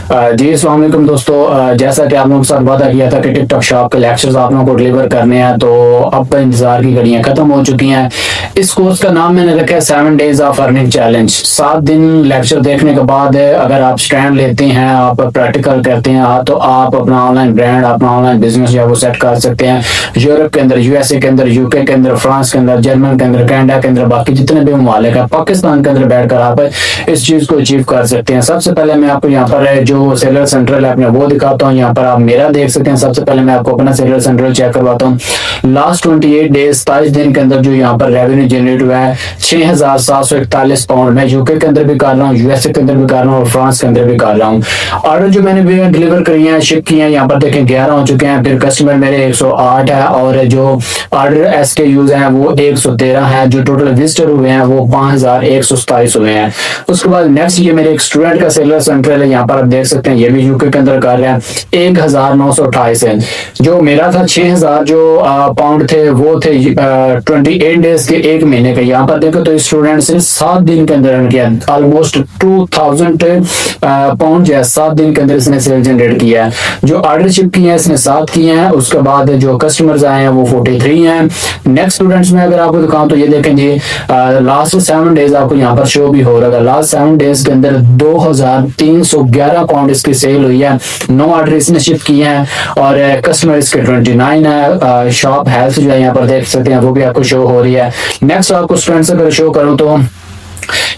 जी अस्सलाम वालेकुम दोस्तों। जैसा कि आप लोगों के साथ वादा किया था कि टिकटॉक शॉप के लेक्चर्स आप लोगों को डिलीवर करने हैं, तो अब इंतजार की घड़ियां खत्म हो चुकी हैं। इस कोर्स का नाम मैंने रखा है 7 डेज ऑफ अर्निंग चैलेंज। 7 दिन लेक्चर देखने के बाद अगर आप स्टैंड लेते हैं, आप प्रैक्टिकल करते हैं, तो आप अपना ऑनलाइन ब्रांड, अपना ऑनलाइन बिजनेस जो है वो सेट कर सकते हैं। यूरोप के अंदर, यूएसए के अंदर, यूके के अंदर, फ्रांस के अंदर, जर्मन के अंदर, कनाडा के अंदर, बाकी जितने भी ममालिक है, पाकिस्तान के अंदर बैठकर आप इस चीज को अचीव कर सकते हैं। सबसे पहले मैं आपको यहाँ पर जो सेलर सेंट्रल है अपने वो दिखाता हूँ। यहाँ पर आप मेरा देख सकते हैं। सबसे पहले मैं आपको अपना सेलर सेंट्रल चेक करवाता हूँ। लास्ट 28 डेज 27 दिन के अंदर जो यहाँ पर रेवेन्यू जनरेट हुआ है 6,741 पाउंड। मैं यूके के अंदर भी कर रहा हूँ, यूएसए के अंदर भी कर रहा हूँ और फ्रांस के अंदर भी कर रहा हूँ। ऑर्डर जो मैंने भी डिलीवर करी है, शिप किए हैं, यहाँ पर देखें 11 हो चुके हैं। फिर कस्टमर मेरे 108 है और जो ऑर्डर SKUs हैं वो 113 है। जो टोटल विजिटर हुए हैं वो 5,127 हुए हैं। उसके बाद नेक्स्ट ये मेरे एक स्टूडेंट का सेलर सेंट्रल है। यहाँ पर आप देख सकते हैं, ये भी यूके के अंदर कर रहे हैं। 1,928 है। जो मेरा था 6,000 जो पाउंड थे वो थे 28 डेज के, एक महीने के। यहाँ पर देखो तो स्टूडेंट्स ने 7 दिन के अंदर अर्न किया, ऑलमोस्ट 2,000 पाउंड जो है 7 दिन के अंदर इसने सेल जनरेट किया है। जो ऑर्डर शिप किए हैं इसने 7 किए हैं। उसके बाद जो कस्टमर्स आए हैं वो 43 हैं। नेक्स्ट स्टूडेंट्स में अगर आपको दिखाऊं तो ये देखें जी, लास्ट 7 डेज आपको यहाँ पर शो भी हो रहा है। लास्ट 7 डेज के अंदर 2,311 पाउंड इसकी सेल हुई है। 9 ऑर्डर इसने शिप किए हैं और कस्टमर इसके 29 है। शॉप हेल्थ जो है यहाँ पर देख सकते हैं वो भी आपको शो हो रही है। नेक्स्ट आपको स्टूडेंट्स अगर शो करूँ तो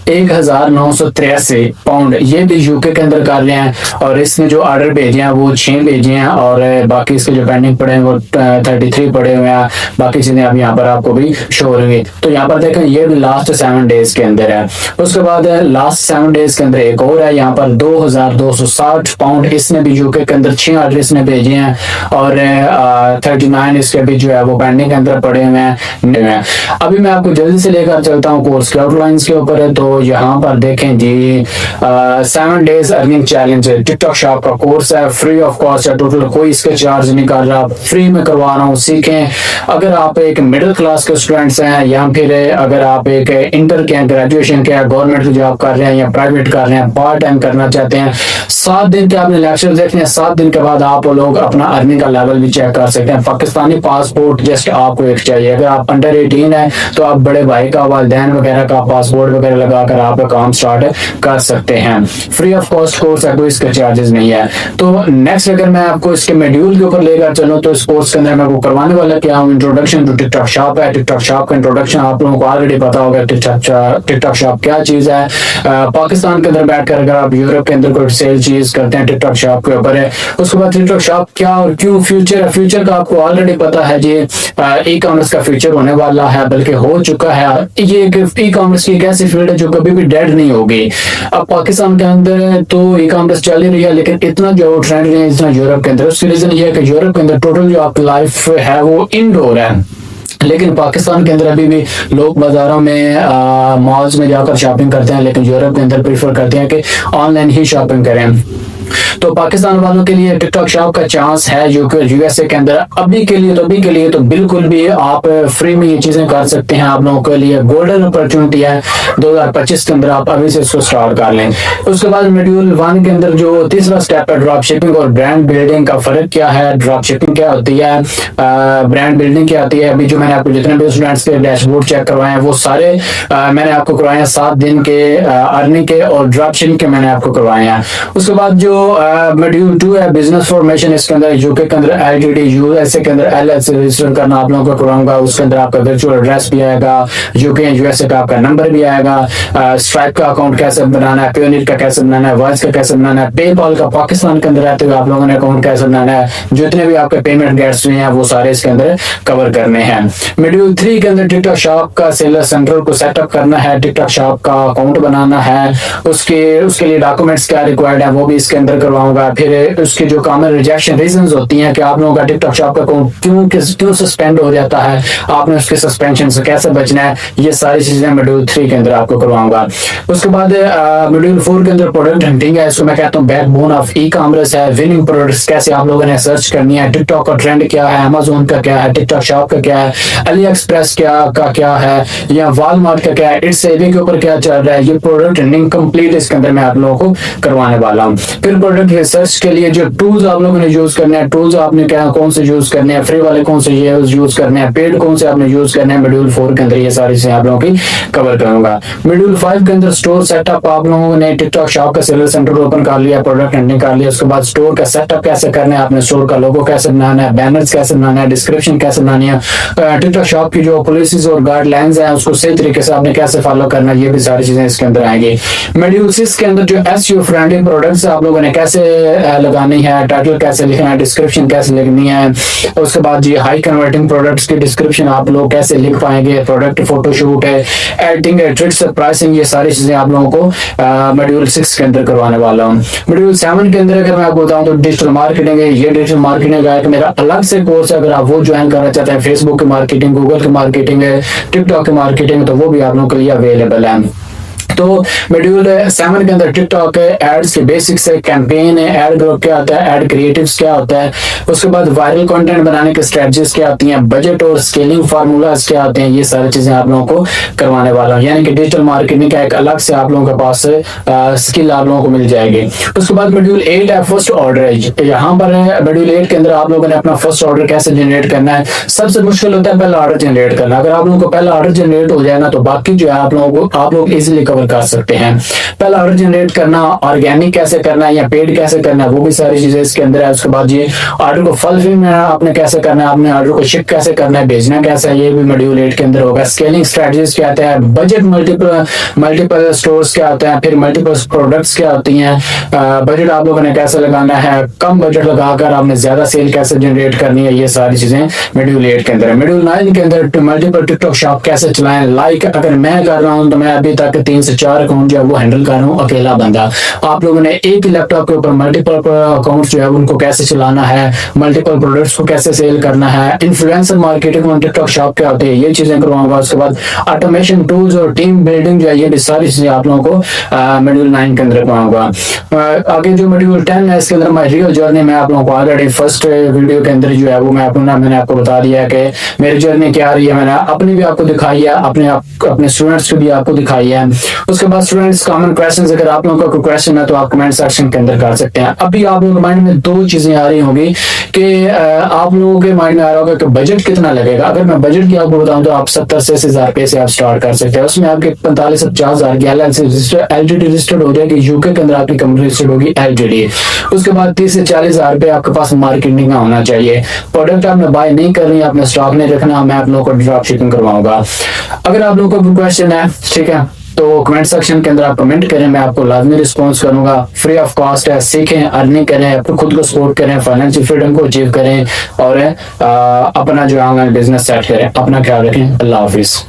1,983 पाउंड ये भी यूके के अंदर कर रहे हैं और इसने जो ऑर्डर भेजे हैं वो 6 भेजे हैं और बाकी इसके जो पेंडिंग पड़े हैं वो 33 पड़े हुए हैं। बाकी चीजें अब यहाँ पर आपको भी शो हो रही है। तो यहाँ पर देखें ये भी लास्ट 7 डेज के अंदर है। उसके बाद लास्ट 7 डेज के अंदर एक और है, यहाँ पर 2,260 पाउंड इसने भी यूके के अंदर 6 ऑर्डर इसने भेजे हैं और 39 इसके भी जो है वो पेंडिंग के अंदर पड़े हुए हैं। अभी मैं आपको जल्दी से लेकर चलता हूँ कोर्स के आउटलाइंस के ऊपर। तो यहाँ पर देखें जी, 7 days earning challenge TikTok shop का कोर्स है, फ्री ऑफ कॉस्ट है। टोटल कोई इसके चार्ज नहीं कर रहा, फ्री में करवा रहा हूँ। सीखें। अगर आप एक मिडिल क्लास के स्टूडेंट्स हैं या फिर अगर आप एक इंटर के ग्रेजुएशन के गवर्नमेंट जॉब कर रहे हैं या प्राइवेट कर रहे हैं, पार्ट टाइम करना चाहते हैं, 7 दिन के आपने लेक्चर देखने हैं। 7 दिन के बाद आप लोग अपना अर्निंग का लेवल भी चेक कर सकते हैं। पाकिस्तानी पासपोर्ट जस्ट आपको एक चाहिए। अगर आप अंडर 18 है तो आप बड़े भाई का, वालिदैन वगैरह का पासपोर्ट वगैरह लगाकर आप काम स्टार्ट कर सकते हैं। फ्री ऑफ कॉस्ट कोर्स है, कोई इसका चार्जेस नहीं है। तो नेक्स्ट अगर मैं आपको इसके मॉड्यूल के ऊपर लेकर चलूं तो इस कोर्स के अंदर मैं आपको करवाने वाला क्या हूं, इंट्रोडक्शन टू टिकटॉक शॉप है। टिकटॉक शॉप का इंट्रोडक्शन आप लोगों को ऑलरेडी पता होगा। टिकटॉक शॉप क्या चीज है। पाकिस्तान के अंदर बैठकर अगर आप यूरोप के अंदर कोई सेल चीज करते हैं टिकटॉक शॉप के ऊपर है। उसके बाद टिकटॉक शॉप क्या और क्यों फ्यूचर है। फ्यूचर का आपको ऑलरेडी पता है जी, ई कॉमर्स का फ्यूचर होने वाला है, बल्कि हो चुका है। ये ई कॉमर्स की एक ऐसी फील्ड है जो कभी भी डेड नहीं होगी। अब पाकिस्तान के अंदर तो ई कॉमर्स चल ही रही है, लेकिन इतना जो ट्रेंड नहीं है जितना यूरोप के अंदर। उसकी रीजन ये है कि यूरोप के अंदर टोटल जो आपकी लाइफ है वो इंडोर है, लेकिन पाकिस्तान के अंदर अभी भी लोग बाजारों में मॉल्स में जाकर शॉपिंग करते हैं, लेकिन यूरोप के अंदर प्रीफर करते हैं कि ऑनलाइन ही शॉपिंग करें। तो पाकिस्तान वालों के लिए टिकटॉक शॉप का चांस है यूएसए के अंदर। अभी के लिए तो बिल्कुल भी आप फ्री में ये चीजें कर सकते हैं। आप लोगों के लिए गोल्डन अपॉर्चुनिटी है 2025 के अंदर, आप अभी से इसको स्टार्ट कर लें। उसके बाद मॉड्यूल 1 के अंदर जो तीसरा स्टेप है ड्रॉप शिपिंग और ब्रांड बिल्डिंग का फर्क क्या है, ड्रॉप शिपिंग क्या होती है, ब्रांड बिल्डिंग क्या होती है। अभी जो मैंने आपको जितने भी स्टूडेंट्स के डैशबोर्ड चेक करवाए हैं वो सारे मैंने आपको करवाए हैं 7 दिन के अर्निंग के और ड्रॉप शिपिंग के मैंने आपको करवाए हैं। उसके बाद जो मॉड्यूल 2 है बिजनेस फॉर्मेशन, इसके अंदर यूके के अंदर LTD, यूएसए के अंदर LLC रजिस्टर करना आप लोगों को करवाऊंगा। उसके अंदर आपका वर्चुअल एड्रेस भी आएगा, यूके यूएसए का आपका नंबर भी आएगा, स्ट्राइप का अकाउंट कैसे बनाना है, पेयोनीर का कैसे बनाना है, वॉइस का कैसे बनाना है, पेपाल का पाकिस्तान के अंदर रहते हुए आप लोगों ने अकाउंट कैसे बनाना है। जितने भी आपके पेमेंट गेट्स हैं वो सारे इसके अंदर कवर करने हैं। मॉड्यूल 3 के अंदर टिकटॉक शॉप का सेलर सेंट्रल को सेटअप करना है, टिकटॉक शॉप का अकाउंट बनाना है, उसके लिए डॉक्यूमेंट्स क्या रिक्वायर्ड है वो भी इसके अंदर करवाऊंगा। फिर उसके जो कॉमन रिजेक्शन रीजंस होती हैं कि आप लोगों का टिकटॉक शॉप का अकाउंट क्यों सस्पेंड हो जाता है, आपने उसके सस्पेंशन से कैसे बचना है, ये सारी चीजें मॉड्यूल 3 के अंदर आपको करवाऊंगा। उसके बाद मॉड्यूल 4 के अंदर प्रोडक्ट हंटिंग है, इसको मैं कहता हूँ बैकबोन ऑफ ई कॉमर्स है। विनिंग प्रोडक्ट्स कैसे आप लोगों ने सर्च करनी है, टिकटॉक का ट्रेंड क्या है, अमेजोन का क्या है, टिकटॉक शॉप का क्या है, अली एक्सप्रेस क्या है, या वॉलमार्ट का क्या है, इट्स सेविंग के ऊपर क्या चल रहा है। ये प्रोडक्ट हंटिंग कंप्लीट इसके अंदर मैं आप लोगों को करवाने वाला हूँ। फिर फिर प्रोडक्ट रिसर्च के लिए जो टूल्स आप लोगों ने यूज करने हैं, टूल्स आपने क्या कौन से यूज करने हैं, फ्री वाले कौन से यूज करने हैं, पेड कौन से आपने यूज करने हैं, मॉड्यूल 4 के अंदर ये सारी चीजें आप लोगों की कवर करूंगा। मॉड्यूल 5 के अंदर स्टोर सेटअप, आप लोगों ने टिकटॉक शॉप का सेलर सेंटर ओपन कर लिया, प्रोडक्ट हंटिंग कर लिया, उसके बाद स्टोर का सेटअप कैसे करना है, आपने स्टोर का लोगो कैसे बनाना है, बैनर्स कैसे बनाना है, डिस्क्रिप्शन कैसे बनानी है, टिकटॉक शॉप की जो पॉलिसीज और गाइडलाइंस हैं उसको सही तरीके से आपने कैसे फॉलो करना है, ये भी सारी चीजें इसके अंदर आएंगी। मॉड्यूल 6 के अंदर जो एसईओ फ्रेंडली प्रोडक्ट्स आप लोगों ने कैसे लगानी है, टाइटल कैसे लिखना है, डिस्क्रिप्शन कैसे लिखनी है, उसके बाद जी हाई कन्वर्टिंग प्रोडक्ट्स की डिस्क्रिप्शन आप लोग कैसे लिख पाएंगे, प्रोडक्ट फोटोशूट है, एडिटिंग है, ट्रिक्स, प्राइसिंग, ये सारी चीजें आप लोगों को मॉड्यूल 6 के अंदर करवाने वाला हूँ। मॉड्यूल 7 के अंदर अगर मैं आपको बताऊं तो डिजिटल मार्केटिंग है। ये डिजिटल मार्केटिंग का एक मेरा अलग से कोर्स है, अगर आप वो ज्वाइन करना चाहते हैं, फेसबुक की मार्केटिंग, गूगल की मार्केटिंग है, टिकटॉक की मार्केटिंग, तो वो भी आप लोगों के लिए अवेलेबल है। तो मॉड्यूल 7 के अंदर टिकटॉक है, एड्स के बेसिक्स है, कैंपेन है, एड ग्रुप क्या होता है, एड क्रिएटिव्स क्या होता है, उसके बाद वायरल कंटेंट बनाने की स्ट्रेटजीज क्या होती हैं, बजट और स्केलिंग फार्मूलाज क्या होते हैं, ये सारी चीजें आप लोगों को करवाने वाला हूं। यानी कि डिजिटल मार्केटिंग का एक अलग से आप लोगों के पास स्किल आप लोगों को मिल जाएगी। उसके बाद मॉड्यूल 8 है फर्स्ट ऑर्डर है। यहाँ पर मॉड्यूल 8 के अंदर आप लोगों ने अपना फर्स्ट ऑर्डर कैसे जनरेट करना है। सबसे मुश्किल होता है पहला ऑर्डर जनरेट करना। अगर आप लोगों को पहला ऑर्डर जनरेट हो जाए ना, तो बाकी जो है आप लोग इजिली कवर कर सकते हैं। पहला ऑर्डर जनरेट करना, ऑर्गेनिक कैसे करना है या पेड कैसे करना है, वो भी सारी चीजें इसके अंदर है। उसके बाद ये ऑर्डर को फुलफिल में आपने कैसे करना है, आपने ऑर्डर को शिप कैसे करना है, भेजना कैसे है, ये भी मॉड्यूल 8 के अंदर होगा। स्केलिंग स्ट्रेटजीज क्या होता है, बजट मल्टीपल स्टोर्स क्या होते हैं, फिर मल्टीपल प्रोडक्ट्स क्या होती हैं, बजट आप लोगों ने कैसे लगाना है, कम बजट लगाकर आपने ज्यादा सेल कैसे जनरेट करनी है, ये सारी चीजें मॉड्यूल 8 के अंदर है। मॉड्यूल 9 के अंदर मल्टीपल टिकटॉक शॉप कैसे चलाएं। लाइक अगर मैं कर रहा हूं तो मैं अभी तक 3 से 4 अकाउंट जो है वो हैंडल कर रहा हूं अकेला बंदा। आप लोगों ने एक ही लैपटॉप के ऊपर मल्टीपल अकाउंट्स जो है उनको कैसे चलाना है, मल्टीपल प्रोडक्ट्स को कैसे सेल करना है, इन्फ्लुएंसर मार्केटिंग और टिकटॉक शॉप क्या होती है, ये चीजें करवाऊंगा। उसके बाद ऑटोमेशन टूल्स और टीम बिल्डिंग जो है, ये भी सारी चीजें आप लोगों को मॉड्यूल 9 के अंदर करवाऊंगा। आगे जो मॉड्यूल 10 है इसके अंदर मैं रियल जर्नी में आप लोगों को ऑलरेडी फर्स्ट वीडियो के अंदर जो है वो मैंने आपको बता दिया है कि मेरी जर्नी क्या रही है। मैंने अपनी भी आपको दिखाई है, अपने स्टूडेंट्स को भी आपको दिखाई है। उसके बाद स्टूडेंट्स कॉमन क्वेश्चंस, अगर आप लोगों का कोई क्वेश्चन है तो आप कमेंट सेक्शन के अंदर कर सकते हैं। अभी आप लोगों के माइंड में दो चीजें आ रही होंगी कि आप लोगों के माइंड में आ रहा होगा कि बजट कितना लगेगा। अगर मैं बजट की आपको बताऊं तो आप 70 से 80,000 रुपए से आप स्टार्ट कर सकते हैं। उसमें आपके 45 से 50,000 की एलटीडी रजिस्टर्ड हो जाएगी, यूके के अंदर आपकी कंपनी रजिस्टर्ड होगी एलटीडी। उसके बाद 30 से 40,000 रुपए आपके पास मार्केटिंग का होना चाहिए। प्रोडक्ट आपने बाय नहीं करनी, आपने स्टॉक नहीं रखना, मैं आप लोगों को ड्रॉप शिपिंग करवाऊंगा। अगर आप लोगों को क्वेश्चन है, ठीक है, तो कमेंट सेक्शन के अंदर आप कमेंट करें, मैं आपको लाजमी रिस्पॉन्स करूंगा। फ्री ऑफ कॉस्ट है, सीखें, अर्निंग करें, अपने खुद को सपोर्ट करें, फाइनेंशियल फ्रीडम को अचीव करें और अपना जो ऑनलाइन बिजनेस सेट करें। अपना ख्याल रखें। अल्लाह हाफिज।